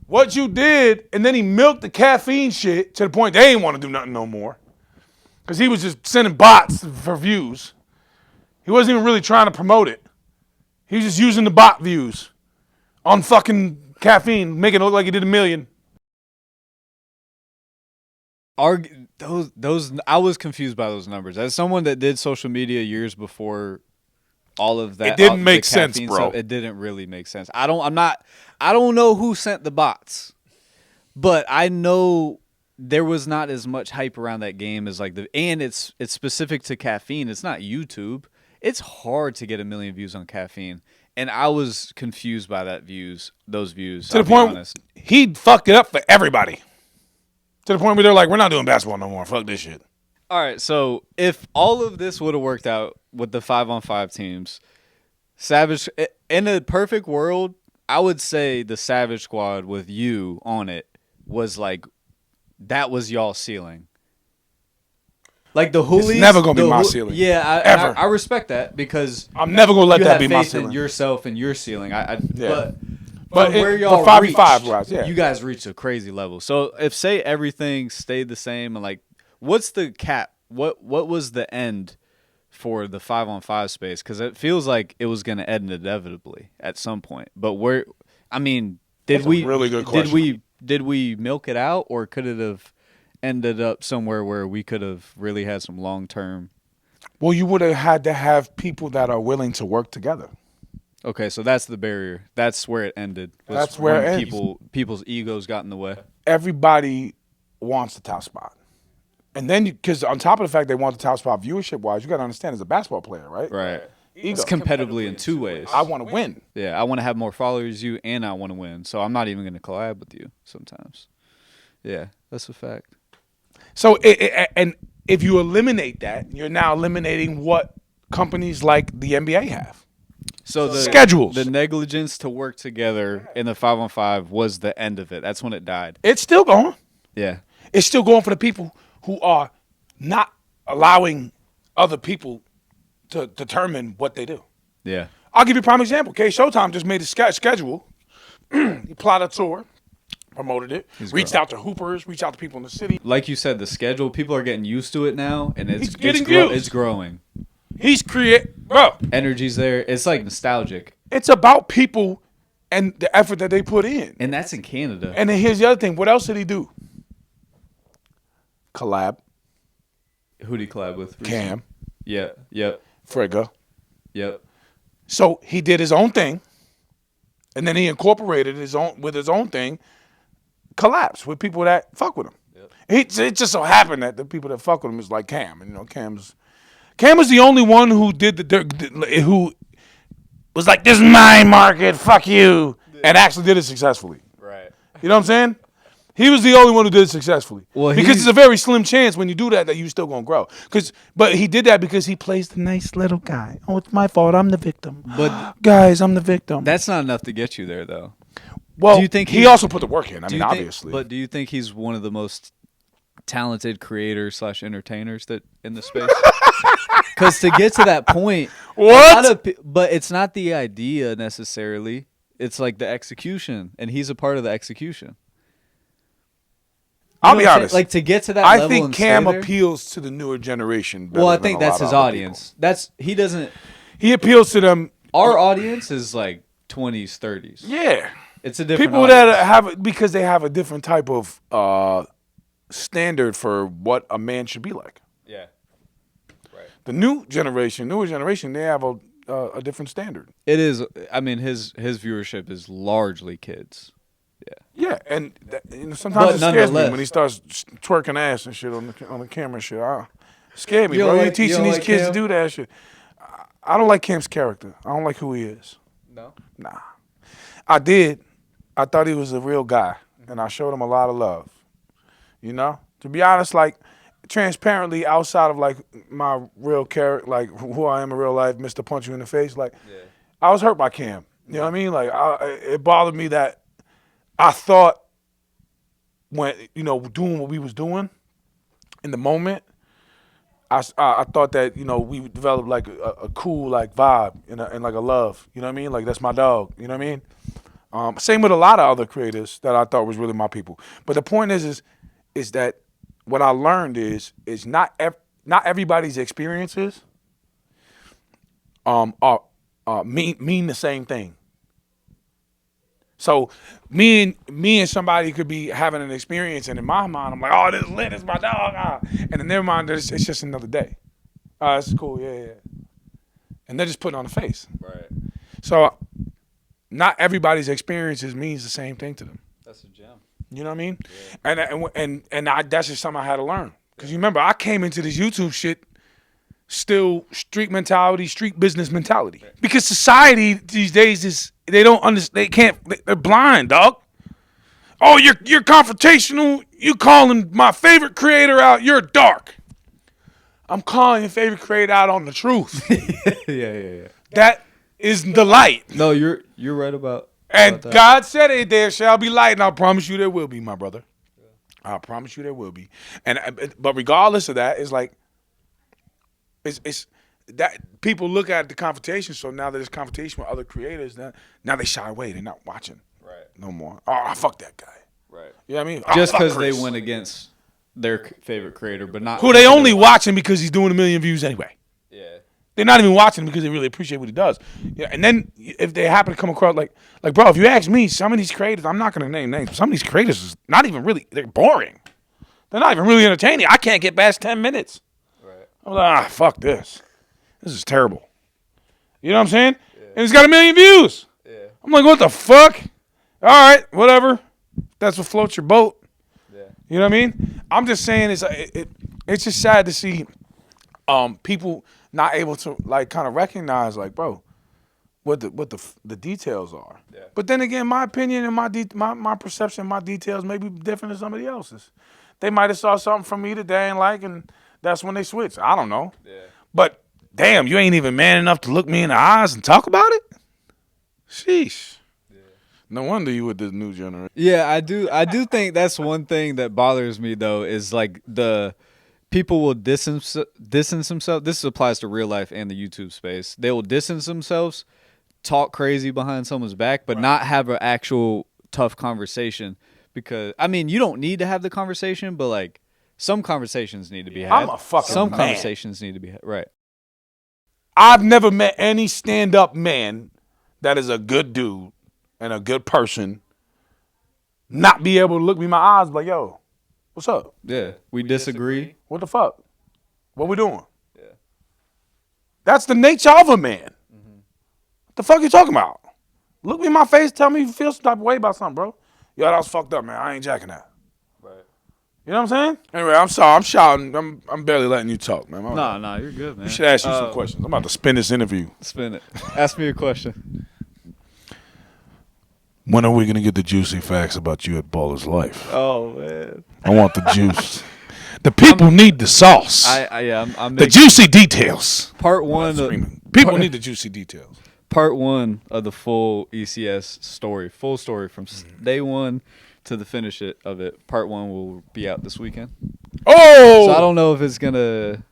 what you did, and then he milked the caffeine shit to the point they ain't want to do nothing no more. Because he was just sending bots for views. He wasn't even really trying to promote it. He was just using the bot views on fucking caffeine, making it look like he did $1 million. I was confused by those numbers. As someone that did social media years before all of that, it didn't make sense, bro. Stuff, it didn't really make sense. I don't know who sent the bots, but I know there was not as much hype around that game as and it's specific to caffeine. It's not YouTube. It's hard to get 1 million views on caffeine, and I was confused by those views. To the point, he fucked it up for everybody. To the point where they're like, we're not doing basketball no more. Fuck this shit. All right, so if all of this would have worked out with the 5-on-5 teams, Savage, in a perfect world, I would say the Savage Squad with you on it was like, that was y'all's ceiling. Like the Hoolies. It's never going to be my ceiling. Yeah, ever. I respect that because I'm never going to let that be my ceiling. You have faith in yourself and your ceiling. Yeah. But where y'all the 5v5 reached, yeah. You guys reached a crazy level. So if say everything stayed the same and like, what's the cap? What was the end for the 5-on-5 space? Because it feels like it was going to end inevitably at some point. But where? I mean, That's a really good question. Did we milk it out, or could it have ended up somewhere where we could have really had some long term? Well, you would have had to have people that are willing to work together. Okay, so that's the barrier. That's where it ended. That's where it ends. People's egos got in the way. Everybody wants the top spot. And then, because on top of the fact they want the top spot viewership-wise, you got to understand, as a basketball player, right? Right. It's competitively in two ways. I want to win. Yeah, I want to have more followers than you, and I want to win. So I'm not even going to collab with you sometimes. Yeah, that's a fact. So, and if you eliminate that, you're now eliminating what companies like the NBA have. So the schedules. The negligence to work together in the 5-on-5 was the end of it. That's when it died. It's still going. Yeah. It's still going for the people who are not allowing other people to determine what they do. Yeah. I'll give you a prime example. Showtime just made a schedule. He plotted a tour, promoted it, reached out to hoopers, reached out to people in the city. Like you said, the schedule, people are getting used to it now, and it's growing. He's bro. Energy's there. It's like nostalgic. It's about people and the effort that they put in. And that's in Canada. And then here's the other thing. What else did he do? Collab. Who'd he collab with? Cam. Yeah. Yep. Frigga. Yep. So he did his own thing, and then he incorporated his own thing, collabs with people that fuck with him. Yep. It just so happened that the people that fuck with him is like Cam, and Cam was the only one who who was like, "This is my market, fuck you," and actually did it successfully. Right. You know what I'm saying? He was the only one who did it successfully. Well, because it's a very slim chance when you do that you're still gonna grow. But he did that because he plays the nice little guy. Oh, it's my fault. I'm the victim. But guys, I'm the victim. That's not enough to get you there, though. Well, do you think he also put the work in? I mean, obviously. But do you think he's one of the most talented creators / entertainers that in the space? Because to get to that point, but it's not the idea necessarily. It's like the execution, and he's a part of the execution. I'll be honest. Like to get to that level, I think Cam appeals to the newer generation. Well, I think that's his audience. He appeals to them. Our audience is like 20s, 30s. Yeah, it's a different people audience. that have because they have a different type of standard for what a man should be like. Yeah, right. The newer generation, they have a different standard. It is. I mean, his viewership is largely kids. Yeah, and sometimes it scares me when he starts twerking ass and shit on the camera and shit. Scared me, bro. You're teaching these kids to do that shit. I don't like Cam's character. I don't like who he is. No. Nah. I did. I thought he was a real guy, and I showed him a lot of love. You know? To be honest, like, transparently, outside of, like, my real character, like, who I am in real life, Mr. Punch You in the Face, like, I was hurt by Cam. You know what I mean? Like, it bothered me that I thought when, you know, doing what we was doing in the moment, I thought that, you know, we developed, like, a cool, like, vibe and like, a love. You know what I mean? Like, that's my dog. You know what I mean? Same with a lot of other creators that I thought was really my people. But the point is that what I learned is not everybody's experiences are mean the same thing. So me and somebody could be having an experience, and in my mind, I'm like, oh, this is lit, this is my dog. And in their mind, it's just another day. This is cool, yeah. And they're just putting on a face. Right. So not everybody's experiences means the same thing to them. That's a gem. You know what I mean? Yeah. And that's just something I had to learn. Because you remember, I came into this YouTube shit still street mentality, street business mentality. Because society these days they don't understand. They're blind, dog. Oh, you're confrontational. You calling my favorite creator out. You're dark. I'm calling your favorite creator out on the truth. Yeah. That is the light. No, you're right about. And that. God said it, there shall be light, and I promise you there will be, my brother. I promise you there will be. But regardless of that, it's like it's that people look at the confrontation. So now that there's confrontation with other creators, now they shy away. They're not watching no more. Oh, fuck that guy. Right. You know what I mean? Just because they went against their favorite creator, but not who they only watching because he's doing 1 million views anyway. Yeah. They're not even watching because they really appreciate what he does. Yeah, and then if they happen to come across like bro, if you ask me, some of these creators, I'm not gonna name names, but some of these creators is not even really, they're boring. They're not even really entertaining. I can't get past 10 minutes. Right. I'm like, fuck this. This is terrible. You know what I'm saying? Yeah. And it's got 1 million views. Yeah. I'm like, what the fuck? All right, whatever. That's what floats your boat. Yeah. You know what I mean? I'm just saying it's just sad to see people not able to like kind of recognize like, bro, what the details are. Yeah. But then again, my opinion and my perception, my details may be different than somebody else's. They might have saw something from me that they ain't like, and that's when they switch. I don't know. Yeah. But damn, you ain't even man enough to look me in the eyes and talk about it? Sheesh. Yeah. No wonder you with this new generation. Yeah, I do think that's one thing that bothers me though, is like the people will distance themselves. This applies to real life and the YouTube space. They will distance themselves, talk crazy behind someone's back, but not have an actual tough conversation. Because I mean, you don't need to have the conversation, but like some conversations need to be had. I'm a fucking some man. Conversations need to be had. Right. I've never met any stand-up man that is a good dude and a good person not be able to look me in my eyes and be like, yo, what's up? Yeah. We disagree. What the fuck? What we doing? Yeah. That's the nature of a man. Mm-hmm. What the fuck you talking about? Look me in my face, tell me you feel some type of way about something, bro. Yo, that was fucked up, man. I ain't jacking that. Right. You know what I'm saying? Anyway, I'm sorry. I'm shouting. I'm barely letting you talk, man. No, you're good, man. We should ask you some questions. I'm about to spin this interview. Spin it. Ask me a question. When are we going to get the juicy facts about you at Ballislife? Oh, man. I want the juice. The people need the sauce. I'm the juicy details. Part one. People need the juicy details. Part one of the full ECS story, full story from day one to the finish of it. Part one will be out this weekend. Oh! So I don't know if it's going to,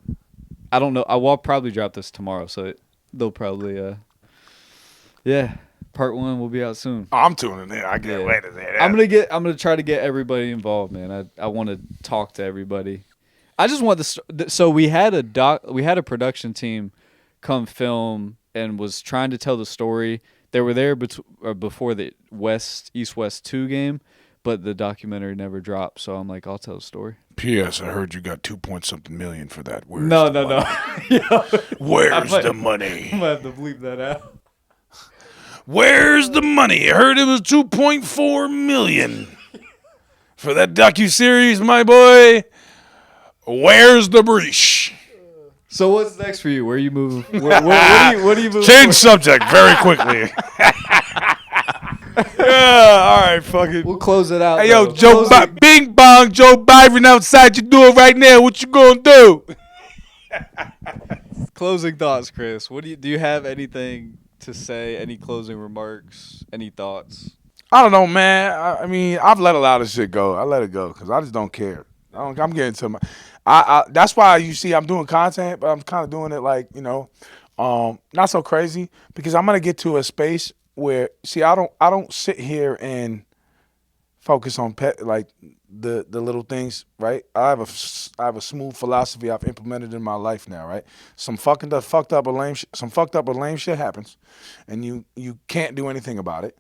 I don't know. I will probably drop this tomorrow, so they'll probably, part one will be out soon. Oh, I'm tuning in. I can't wait to say that. I'm gonna try to get everybody involved, man. I want to talk to everybody. I just want so we had a production team come film and was trying to tell the story. They were there before the East-West 2 game, but the documentary never dropped. So I'm like, I'll tell the story. P.S. I heard you got 2-point-something million for that. No. Where's the money? I'm gonna have to bleep that out. Where's the money? I heard it was 2.4 million for that docuseries, my boy. Where's the breach? So what's next for you? Where you move? What do you move? Change subject very quickly. Yeah, all right, fuck it. We'll close it out. Hey, yo, though. Bing Bong, Joe Biden outside your door right now. What you gonna do? Closing thoughts, Chris. What do you have anything to say? Any closing remarks? Any thoughts? I don't know, man. I mean, I've let a lot of shit go. I let it go because I just don't care. I'm getting to my. That's why you see I'm doing content, but I'm kind of doing it like not so crazy because I'm gonna get to a space where I don't sit here and focus on the little things, right? I have a smooth philosophy I've implemented in my life now, right? Some fucked up or lame shit happens, and you can't do anything about it.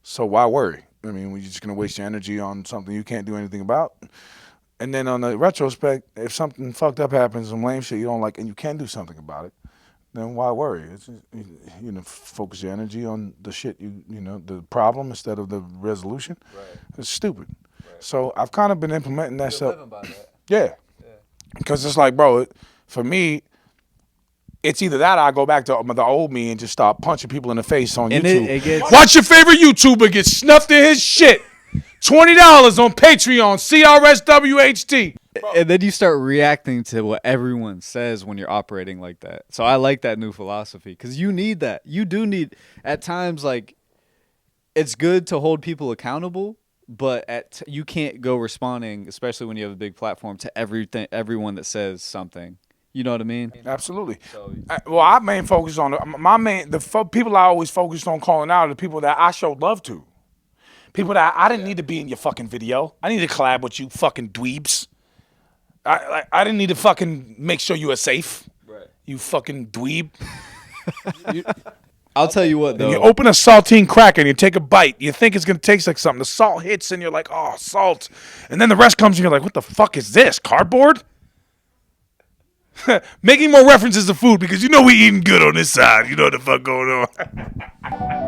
So why worry? I mean, we're just gonna waste your energy on something you can't do anything about. And then on the retrospect, if something fucked up happens, some lame shit you don't like, and you can do something about it, then why worry? It's just, focus your energy on the shit the problem instead of the resolution. Right. It's stupid. Right. So I've kind of been implementing that stuff. Living by that. Yeah. Because it's like, bro, for me, it's either that or I go back to the old me and just start punching people in the face on YouTube. Watch your favorite YouTuber get snuffed in his shit. $20 on Patreon, CRS WHT. And then you start reacting to what everyone says when you're operating like that. So I like that new philosophy because you need that. You do need, at times, like, it's good to hold people accountable, but you can't go responding, especially when you have a big platform, to everyone that says something. You know what I mean? Absolutely. I main focus on the people I always focused on calling out are the people that I showed love to. People that I didn't need to be in your fucking video. I need to collab with you fucking dweebs. I didn't need to fucking make sure you were safe. Right. You fucking dweeb. I'll tell you what, though. You open a saltine cracker and you take a bite. You think it's going to taste like something. The salt hits and you're like, oh, salt. And then the rest comes and you're like, what the fuck is this? Cardboard? Making more references to food because we eating good on this side. You know what the fuck going on.